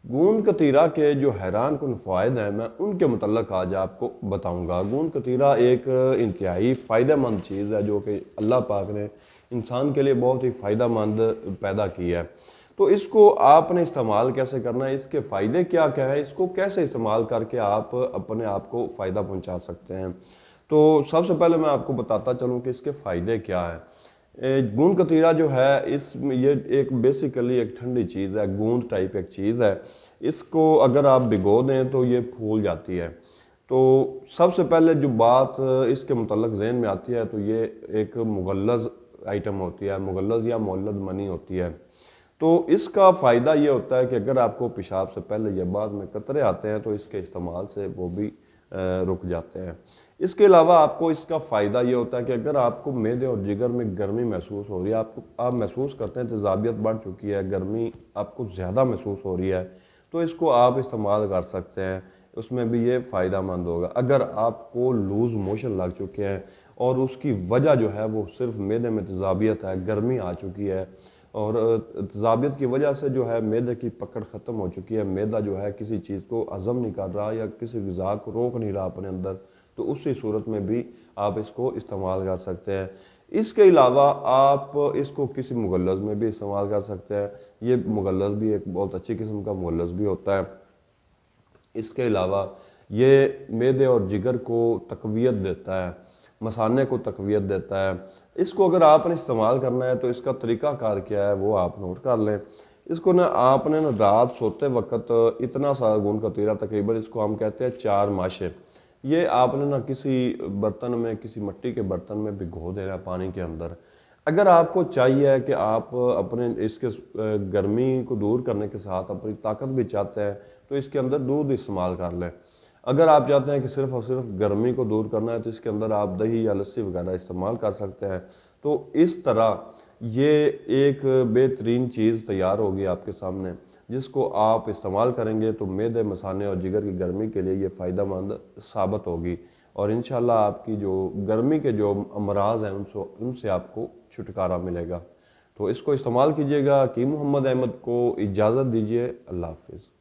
گوند کتیرہ کے جو حیران کن فوائد ہیں میں ان کے متعلق آج آپ کو بتاؤں گا۔ گوند کتیرہ ایک انتہائی فائدہ مند چیز ہے جو کہ اللہ پاک نے انسان کے لیے بہت ہی فائدہ مند پیدا کی ہے۔ تو اس کو آپ نے استعمال کیسے کرنا ہے، اس کے فائدے کیا کیا ہیں، اس کو کیسے استعمال کر کے آپ اپنے آپ کو فائدہ پہنچا سکتے ہیں۔ تو سب سے پہلے میں آپ کو بتاتا چلوں کہ اس کے فائدے کیا ہیں۔ گوند کتیرہ جو ہے یہ ایک بیسیکلی ایک ٹھنڈی چیز ہے، گوند ٹائپ ایک چیز ہے۔ اس کو اگر آپ بھگو دیں تو یہ پھول جاتی ہے۔ تو سب سے پہلے جو بات اس کے متعلق ذہن میں آتی ہے تو یہ ایک مغلظ آئٹم ہوتی ہے، مغلظ یا مولد منی ہوتی ہے۔ تو اس کا فائدہ یہ ہوتا ہے کہ اگر آپ کو پیشاب سے پہلے یا بعد میں قطرے آتے ہیں تو اس کے استعمال سے وہ بھی رک جاتے ہیں۔ اس کے علاوہ آپ کو اس کا فائدہ یہ ہوتا ہے کہ اگر آپ کو معدے اور جگر میں گرمی محسوس ہو رہی ہے، آپ محسوس کرتے ہیں تیزابیت بڑھ چکی ہے، گرمی آپ کو زیادہ محسوس ہو رہی ہے، تو اس کو آپ استعمال کر سکتے ہیں، اس میں بھی یہ فائدہ مند ہوگا۔ اگر آپ کو لوز موشن لگ چکے ہیں اور اس کی وجہ جو ہے وہ صرف معدے میں تیزابیت ہے، گرمی آ چکی ہے اور تیزابیت کی وجہ سے جو ہے معدے کی پکڑ ختم ہو چکی ہے، معدہ جو ہے کسی چیز کو ہضم نہیں کر رہا یا کسی غذا کو روک نہیں رہا اپنے اندر، تو اسی صورت میں بھی آپ اس کو استعمال کر سکتے ہیں۔ اس کے علاوہ آپ اس کو کسی مغلظ میں بھی استعمال کر سکتے ہیں۔ یہ مغلظ بھی ایک بہت اچھی قسم کا مغلظ بھی ہوتا ہے۔ اس کے علاوہ یہ معدے اور جگر کو تقویت دیتا ہے، مثانے کو تقویت دیتا ہے۔ اس کو اگر آپ نے استعمال کرنا ہے تو اس کا طریقہ کار کیا ہے وہ آپ نوٹ کر لیں۔ اس کو آپ نے رات سوتے وقت اتنا سا گوند کتیرہ، تقریباً اس کو ہم کہتے ہیں 4 ماشے، یہ آپ نے کسی برتن میں، کسی مٹی کے برتن میں بھگو دینا ہے پانی کے اندر۔ اگر آپ کو چاہیے کہ آپ اپنے اس کے گرمی کو دور کرنے کے ساتھ اپنی طاقت بھی چاہتے ہیں تو اس کے اندر دودھ استعمال کر لیں۔ اگر آپ چاہتے ہیں کہ صرف اور صرف گرمی کو دور کرنا ہے تو اس کے اندر آپ دہی یا لسی وغیرہ استعمال کر سکتے ہیں۔ تو اس طرح یہ ایک بہترین چیز تیار ہوگی آپ کے سامنے، جس کو آپ استعمال کریں گے تو معدے، مثانے اور جگر کی گرمی کے لیے یہ فائدہ مند ثابت ہوگی، اور انشاءاللہ آپ کی جو گرمی کے جو امراض ہیں ان سے آپ کو چھٹکارا ملے گا۔ تو اس کو استعمال کیجیے گا۔ حکیم محمد احمد کو اجازت دیجیے۔ اللہ حافظ۔